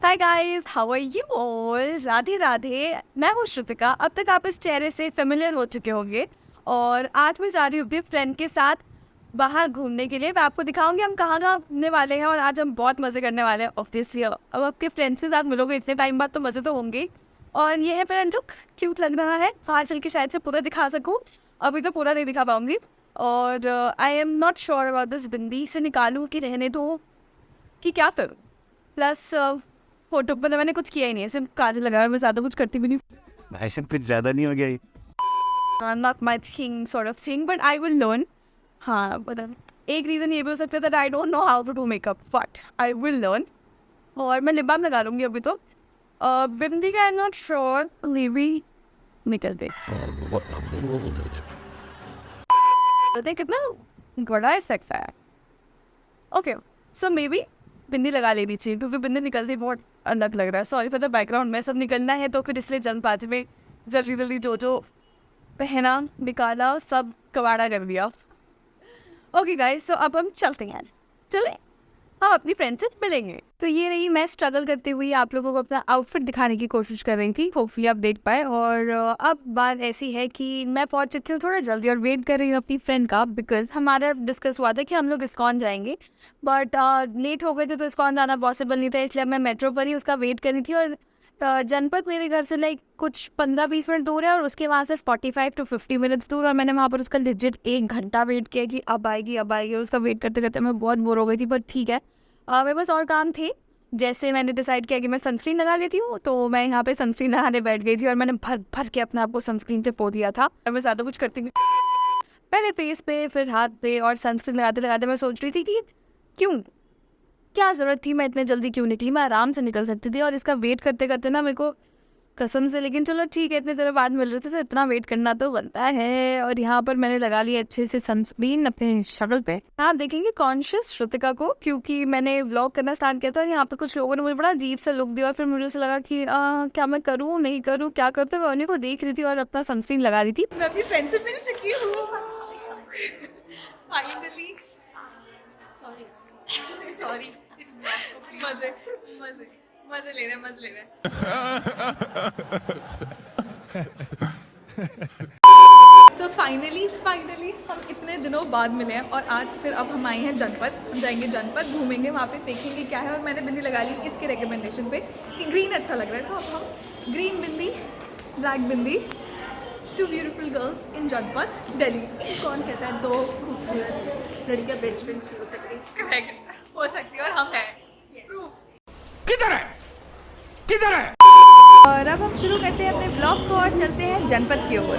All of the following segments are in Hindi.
Hi guys, how are you all? Radhe Radhe. मैं हूँ श्रुतिका। अब तक आप इस चेहरे से फेमिलियर हो चुके होंगे और आज मैं जा रही हूँ अपने फ्रेंड के साथ बाहर घूमने के लिए। मैं आपको दिखाऊंगी हम कहाँ कहाँ घूमने वाले हैं और आज हम बहुत मज़े करने वाले हैं। ऑब्वियसली अब आपके फ्रेंड्स के साथ मिलोगे इतने टाइम बाद तो मज़े तो होंगे ही। और ये है फ्रेंड लुक, क्यूट लग रहा है। बाहर चल के शायद से पूरा दिखा सकूँ, अभी तो पूरा नहीं दिखा पाऊंगी। और I am not sure about this, bindi से निकालूँ कि रहने दो कि क्या करूँ। प्लस फोटो पर मैंने कुछ किया ही नहीं है, सिर्फ काजल लगाया। मैं ज़्यादा कुछ करती भी नहीं। भाई साहब कुछ ज़्यादा नहीं हो गया ये? Not my thing sort of thing, but I will learn. हाँ, मतलब एक रीज़न ये भी हो सकता है that I don't know how to do makeup, but I will learn. और मैं लिप बाम लगा लूँगी अभी तो। बिंदी का आई एम नॉट श्योर, लिवी निकल गई। तो कितना बड़ा सकता है। ओके, सो मे बी बिंदी लगा लेनी चाहिए क्योंकि बिंदी निकलती बहुत अलग लग रहा है। सॉरी फॉर द बैकग्राउंड में सब निकलना है तो फिर इसलिए जल्दबाजी में जल्दी जल्दी जो पहना निकाला सब कबाड़ा कर दिया। ओके गाइस, सो अब हम चलते हैं। चले, हम अपनी फ्रेंड से मिलेंगे। तो ये रही मैं स्ट्रगल करते हुए आप लोगों को अपना आउटफिट दिखाने की कोशिश कर रही थी। होपफुली आप देख पाए। और अब बात ऐसी है कि मैं पहुंच चुकी हूँ थोड़ा जल्दी और वेट कर रही हूँ अपनी फ्रेंड का, बिकॉज हमारा डिस्कस हुआ था कि हम लोग इस्कॉन जाएंगे, बट लेट हो गए थे तो इस्कॉन जाना पॉसिबल नहीं था। इसलिए मैं मेट्रो पर ही उसका वेट कर रही थी। और जनपद मेरे घर से लाइक कुछ 15-20 मिनट दूर है और उसके वहाँ से 45 to 50 मिनट्स दूर। और मैंने वहाँ पर उसका लिजिट 1 घंटा वेट किया कि अब आएगी अब आएगी। और उसका वेट करते करते मैं बहुत बोर हो गई थी, बट ठीक है। मेरे पास और काम थे। जैसे मैंने डिसाइड किया कि मैं सनस्क्रीन लगा लेती हूँ, तो मैं यहाँ पे सनस्क्रीन लगाने बैठ गई थी और मैंने भर भर के अपने आप को सनस्क्रीन से पो दिया था। और मैं ज़्यादा कुछ करती नहीं, पहले फेस पे फिर हाथ पे। और सनस्क्रीन लगाते लगाते मैं सोच रही थी कि क्यों, क्या ज़रूरत थी, मैं इतने जल्दी क्यों निकली, मैं आराम से निकल सकती थी। और इसका वेट करते करते ना मेरे को कसम से, लेकिन चलो ठीक है, इतने दिनों बाद मिल रहे थे तो इतना वेट करना तो बनता है। और यहाँ पर मैंने लगा लिया अच्छे से सनस्क्रीन अपने शक्ल पे। आप देखेंगे कॉन्शियस श्रुतिका को, क्योंकि मैंने व्लॉग करना स्टार्ट किया था और यहाँ पर कुछ लोगों ने मुझे बड़ा अजीब सा लुक दिया। और फिर मुझे से लगा कि क्या मैं करूँ नहीं करूँ क्या करते। मैं उन्हीं को देख रही थी और अपना सनस्क्रीन लगा रही थी। मैं अपनी फ्रेंड से मिल चुकी हूँ फाइनली। सॉरी, मजे मजे मजे ले रहे हैं, मजे ले रहे हैं। सो फाइनली हम इतने दिनों बाद मिले हैं और आज फिर अब हम आए हैं जनपद। हम जाएंगे जनपद, घूमेंगे वहाँ पे, देखेंगे क्या है। और मैंने बिंदी लगा ली इसके रिकमेंडेशन पे कि ग्रीन अच्छा लग रहा है। सो अब हम green bindi, black bindi, 2 beautiful girls in जनपद दिल्ली। कौन कहता है 2 खूबसूरत लड़कियाँ बेस्ट फ्रेंड्स हो सकती है और हम हैं। किधर है किधर है? और अब हम शुरू करते हैं अपने ब्लॉग को और चलते हैं जनपद की ओर।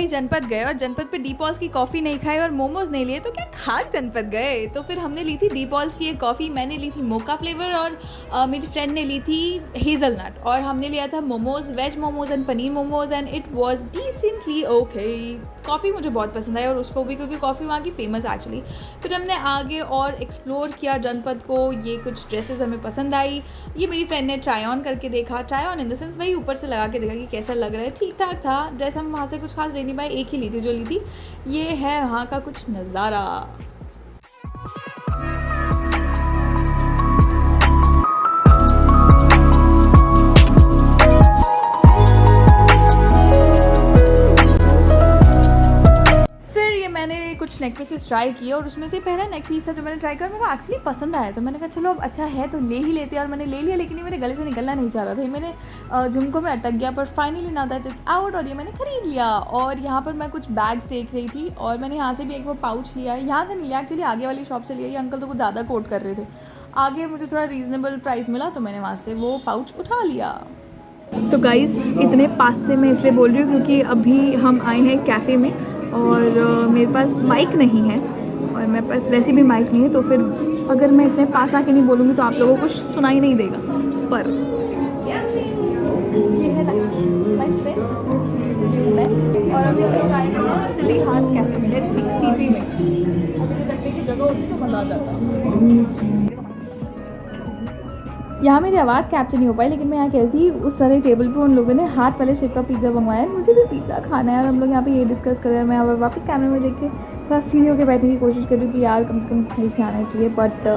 जनपद गए और जनपद पे डी पॉल्स की कॉफ़ी नहीं खाई और मोमोज नहीं लिए तो क्या खास जनपद गए। तो फिर हमने ली थी डी पॉल्स की एक कॉफ़ी, मैंने ली थी मोका फ्लेवर और मेरी फ्रेंड ने ली थी हेज़लनट। और हमने लिया था momos, veg momos and paneer momos, and it was decently okay. Coffee मुझे बहुत पसंद आई और उसको भी, क्योंकि कॉफ़ी वहाँ की फेमस एक्चुअली। फिर हमने आगे और एक्सप्लोर किया जनपद को। ये कुछ ड्रेसेस हमें पसंद आई, ये मेरी फ्रेंड ने ट्राई ऑन करके देखा। Try on in the sense वही ऊपर से लगा के देखा कि कैसा लग रहा है। ठीक ठाक था ड्रेस। हम वहाँ से कुछ खास ले नहीं पाए, एक ही ली थी जो ली थी। ये है वहाँ का कुछ नज़ारा। मैंने कुछ नेकलेसेस ट्राई किए और उसमें से पहला नेक पीस था जो मैंने ट्राई किया, मेरे को एक्चुअली पसंद आया। तो मैंने कहा चलो अब अच्छा है तो ले ही लेते हैं। और मैंने ले लिया, लेकिन ये मेरे गले से निकलना नहीं चाह रहा था, ये मेरे झुमकों में अटक गया। पर finally now that it's out और ये मैंने ख़रीद लिया। और यहाँ पर मैं कुछ बैग्स देख रही थी और मैंने यहाँ से भी एक वो पाउच लिया। यहाँ से नहीं लिया एक्चुअली, आगे वाली शॉप से लिया। ये अंकल तो कुछ ज़्यादा कोट कर रहे थे, आगे मुझे थोड़ा रीज़नेबल प्राइस मिला तो मैंने वहाँ से वो पाउच उठा लिया। तो गाइज़ इतने पास से मैं इसलिए बोल रही हूँ क्योंकि अभी हम आए हैं कैफ़े में और मेरे पास माइक नहीं है और मेरे पास वैसे भी माइक नहीं है, तो फिर अगर मैं इतने पास आके नहीं बोलूँगी तो आप लोगों को सुनाई नहीं देगा। पर ये है लक्ष्मी, माय फ्रेंड, और अभी हम लोग आए हैं सिटी हार्ट्स कैफे में, सीपी में। अभी तो बैठने की जगह होती तो मज़ा आ जाता। यहाँ मेरी आवाज़ कैप्चर नहीं हो पाई, लेकिन मैं यहाँ कह रही थी उस वाले टेबल पे उन लोगों ने हार्ट वाले शेप का पिज़्ज़ा मंगवाया है। मुझे भी पिज़्ज़ा खाना है और हम लोग यहाँ पे ये डिस्कस कर रहे हैं। मैं अब वापस कैमरे में देख के थोड़ा सीधे होकर बैठने की कोशिश कर रही हूँ कि यार कम से कम सही से आना चाहिए। बट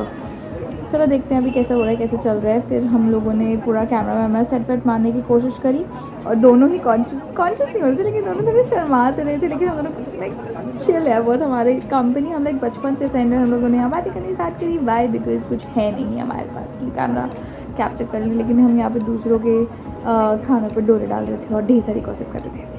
चलो देखते हैं अभी कैसा हो रहा है, कैसे चल रहा है। फिर हम लोगों ने पूरा कैमरा वैमरा सेट वेट मारने की कोशिश करी और दोनों ही कॉन्शियस नहीं हो रहे थे, लेकिन दोनों थोड़े शर्मा से रहे थे। लेकिन हम दोनों लाइक चिल है बहुत, हमारे कंपनी, हम लाइक बचपन से फ्रेंड है। हम लोगों ने यहाँ बातें करनी स्टार्ट करी। वाई? बिकॉज कुछ है नहीं हमारे पास कि कैमरा कैप्चर कर ली, लेकिन हम यहाँ पे दूसरों के खानों पर डोरे डाल रहे थे और ढेर सारी गॉसिप कर रहे थे।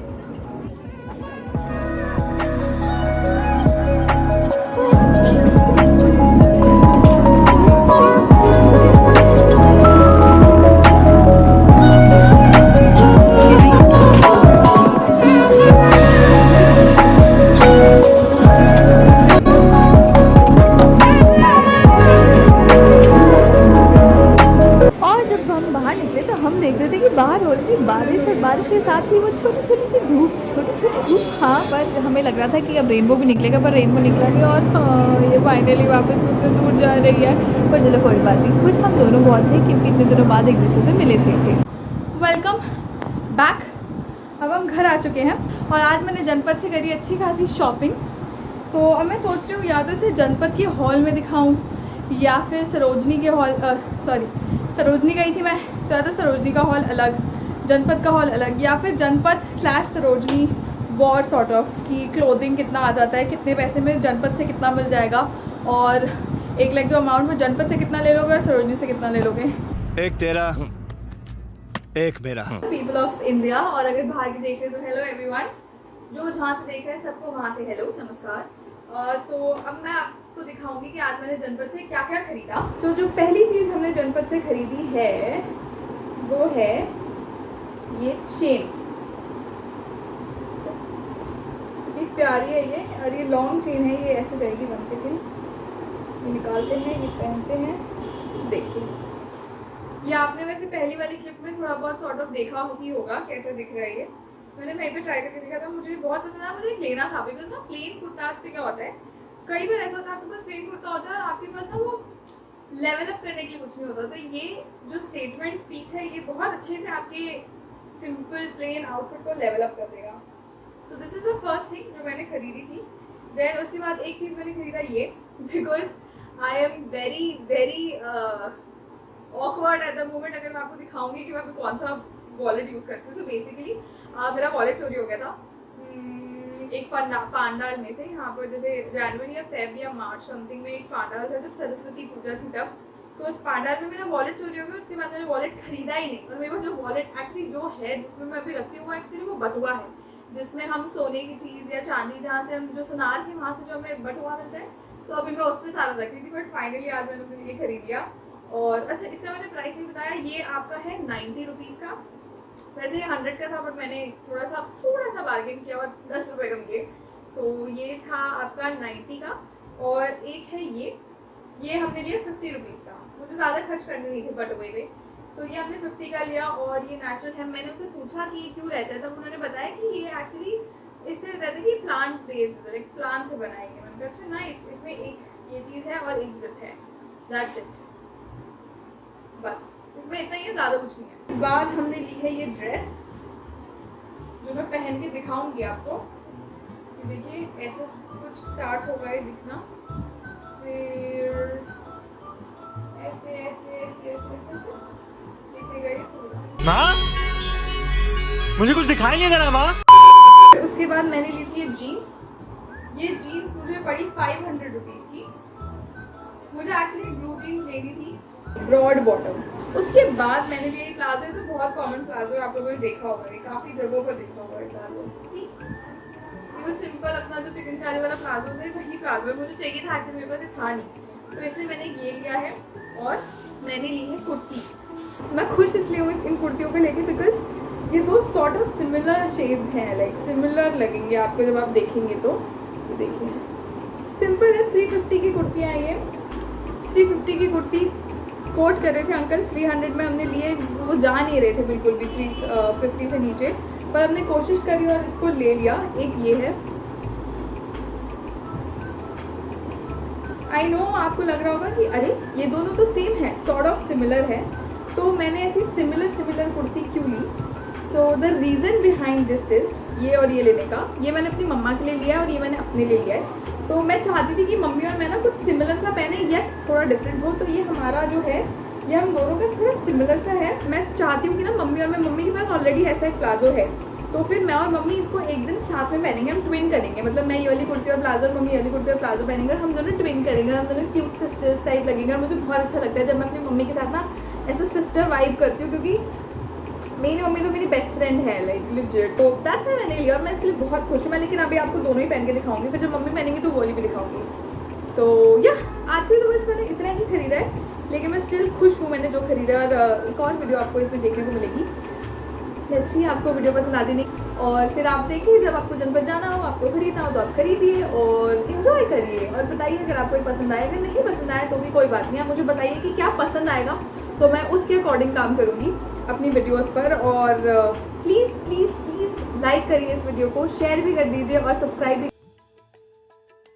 बाहर हो रही थी बारिश और बारिश के साथ ही वो छोटी छोटी सी धूप। हाँ, पर हमें लग रहा था कि अब रेनबो भी निकलेगा, पर रेनबो निकला नहीं और हाँ, ये फाइनली वापस मुझसे दूर जा रही है। पर चलो कोई बात नहीं, खुश हम दोनों बहुत थे क्योंकि इतने दिनों बाद एक दूसरे से मिले थे। Welcome back. अब हम घर आ चुके हैं और आज मैंने जनपद से करी अच्छी खासी शॉपिंग। तो अब मैं सोच रही हूँ या तो इसे जनपद के हॉल में दिखाऊँ या फिर सरोजनी के हॉल, सरोजनी गई थी मैं, तो या तो सरोजनी का हॉल अलग, जनपद का हॉल अलग, या फिर जनपद / सरोजनी वॉर सॉर्ट ऑफ कि क्लोथिंग कितना आ जाता है, कितने पैसे में जनपद से कितना मिल जाएगा, और 1 लाख जो अमाउंट में जनपद से कितना ले लोगे और सरोजनी से कितना ले लोगे। एक तेरा एक मेरा। पीपल ऑफ इंडिया, और अगर बाहर की देख रहे तो हेलो एवरीवन, जो जहाँ से देख रहे हैं सबको वहाँ से हेलो नमस्कार। सो अब मैं आपको दिखाऊंगी कि आज मैंने जनपद से क्या क्या खरीदा। सो जो पहली चीज़ हमने जनपद से खरीदी है वो है ये चेन। कितनी प्यारी है ये, और ये लॉन्ग चेन है, ये ऐसे जाएगी। 1 सेकेंड, ये निकालते हैं, ये पहनते हैं। देखिए, ये आपने वैसे पहली वाली क्लिप में थोड़ा बहुत सॉर्ट ऑफ देखा ही होगा कैसे दिख रहा है ये। मैंने वहीं पे ट्राई करके देखा था, मुझे बहुत पसंद आया। मुझे एक लेना था, बिकॉज ना प्लेन कुर्ताज पे क्या होता है, कई बार ऐसा होता है आपके पास प्लेन कुर्ता होता है और आपके पास ना वो लेवल अप करने के लिए कुछ नहीं होता। तो ये जो स्टेटमेंट पीस है ये बहुत अच्छे से आपके सिंपल प्लेन आउटफिट को लेवल अप कर देगा। So this is the first thing जो मैंने खरीदी थी। देन उसके बाद एक चीज़ मैंने खरीदा ये, because I am very very awkward at the moment. अगर मैं आपको दिखाऊंगी कि मैं अभी कौन सा वॉलेट यूज़ करती हूँ। सो बेसिकली मेरा वॉलेट चोरी हो गया था एक पांडाल में से। यहाँ पर जैसे जनवरी या फेब या मार्च समथिंग में एक पांडाल था जब सरस्वती पूजा थी तब, तो उस पांडाल में मेरा वॉलेट चोरी हो गया। उसके बाद मैंने वॉलेट खरीदा ही नहीं, और मेरे पास जो वॉलेट एक्चुअली जो है जिसमें मैं अभी रखती हूँ एक्चुअली वो बटुआ है, जिसमें हम सोने की चीज़ या चांदी जहाँ से हम जो सुनार की वहाँ से जो हमें बटुआ मिलता है, तो अभी मैं उस पर सारा रख रही थी। बट फाइनली आज मैंने अपने लिए खरीद लिया। और अच्छा, इसका मैंने प्राइस नहीं बताया, ये आपका है 90 रुपीज़ का। वैसे ये 100 का था, बट मैंने थोड़ा सा बार्गेन किया और 10 रुपये कम किए, तो ये था आपका 90 का। और एक है ये हमने लिया 50 रुपीज़ का। मुझे ज़्यादा खर्च करनी नहीं थी बटुए पे, तो ये हमने 50 का लिया। और ये नेचुरल है। मैंने उनसे पूछा कि क्यों रहता है, तब उन्होंने बताया कि ये एक्चुअली इससे रहता है कि प्लांट बेस्ड होता है, एक प्लांट से बनाएंगे। मैंने कहा अच्छा नाइस, इसमें एक ये चीज़ है और एक जिप है, दैट्स इट, बस इसमें इतना ही है, ज़्यादा कुछ नहीं है। बाद हमने ली है ये ड्रेस, जो मैं पहन के दिखाऊंगी आपको। देखिए ऐसे कुछ स्टार्ट होगा ये दिखना, फिर ऐसे ऐसे ऐसे ऐसे ऐसे दिखेगा ये पूरा। माँ, मुझे कुछ दिखाई नहीं दे रहा माँ। उसके बाद मैंने ली थी ये जीन्स। ये जीन्स मुझे पड़ी 500 रुपीज़ की। मुझे एक्चुअली ब्लू जीन्स लेनी थी, ब्रॉड बॉटम। उसके बाद मैंने लिए प्लाजो। ये तो बहुत कॉमन प्लाजो है, आप लोगों ने देखा होगा, ये काफ़ी जगहों पर देखा होगा ये प्लाजो। वो सिंपल अपना जो चिकनकारी वाला प्लाजो है वही प्लाजो मुझे चाहिए था, एक्चुअली मेरे पास था नहीं, तो इसलिए मैंने ये लिया है। और मैंने ली है कुर्ती। मैं खुश इसलिए हूँ इन कुर्तियों पे लेके, बिकॉज ये दो सॉर्ट ऑफ सिमिलर शेड्स हैं, लाइक सिमिलर लगेंगे आपको जब आप देखेंगे तो। देखिए सिंपल है, 350 की कुर्तियाँ ये, 350 की कुर्ती कोट कर रहे थे अंकल, 300 में हमने लिए, वो जा नहीं रहे थे बिल्कुल भी 350 से नीचे, पर हमने कोशिश करी और इसको ले लिया। एक ये है, आई नो आपको लग रहा होगा कि अरे ये दोनों तो सेम है, सॉर्ट ऑफ सिमिलर है, तो मैंने ऐसी सिमिलर कुर्ती क्यों ली? So the reason behind this is, ये और ये लेने का, ये मैंने अपनी मम्मा के लिए लिया है और ये मैंने अपने लिए लिया है। तो मैं चाहती थी कि मम्मी और मैं ना कुछ सिमिलर सा पहने या थोड़ा डिफरेंट हो, तो ये हमारा जो है ये हम दोनों का थोड़ा सिमिलर सा है। मैं चाहती हूँ कि ना मम्मी और मैं, मम्मी के पास ऑलरेडी ऐसा एक प्लाजो है, तो फिर मैं और मम्मी इसको एक दिन साथ में पहनेंगे, हम ट्विन करेंगे, मतलब मैं ये वाली कुर्ती और प्लाजो और मम्मी ये वाली कुर्ती और प्लाजो पहनेंगे, हम दोनों ट्विन करेंगे, हम दोनों क्यूट सिस्टर्स टाइप लगेंगे। और मुझे बहुत अच्छा लगता है जब मैं अपनी मम्मी के साथ ना ऐसा सिस्टर वाइब करती हूँ, क्योंकि मेरी मम्मी तो मेरी बेस्ट फ्रेंड है, लाइक लिजिट। तो दैट्स व्हाई मैंने लिया और मैं इसके लिए बहुत खुश हूँ मैं। लेकिन अभी आपको दोनों ही पहन के दिखाऊंगी, फिर जब मम्मी पहनेंगी तो वो वाली भी दिखाऊंगी। तो या आज के लिए तो बस मैंने इतना ही खरीदा है, लेकिन मैं स्टिल खुश हूँ मैंने जो खरीदा। और एक और वीडियो आपको इसमें देखने को मिलेगी, लेट्स सी आपको वीडियो पसंद आती नहीं, और फिर आप देखिए जब आपको जनपद जाना हो, आपको खरीदना हो तो आप खरीदिए और इन्जॉय करिए। और बताइए अगर आपको ये पसंद आए, अगर नहीं पसंद आए तो भी कोई बात नहीं, आप मुझे बताइए कि क्या पसंद आएगा, तो मैं उसके अकॉर्डिंग काम करूँगी अपनी वीडियोस पर। और प्लीज़ प्लीज़ प्लीज़ लाइक करिए इस वीडियो को, शेयर भी कर दीजिए और सब्सक्राइब भी।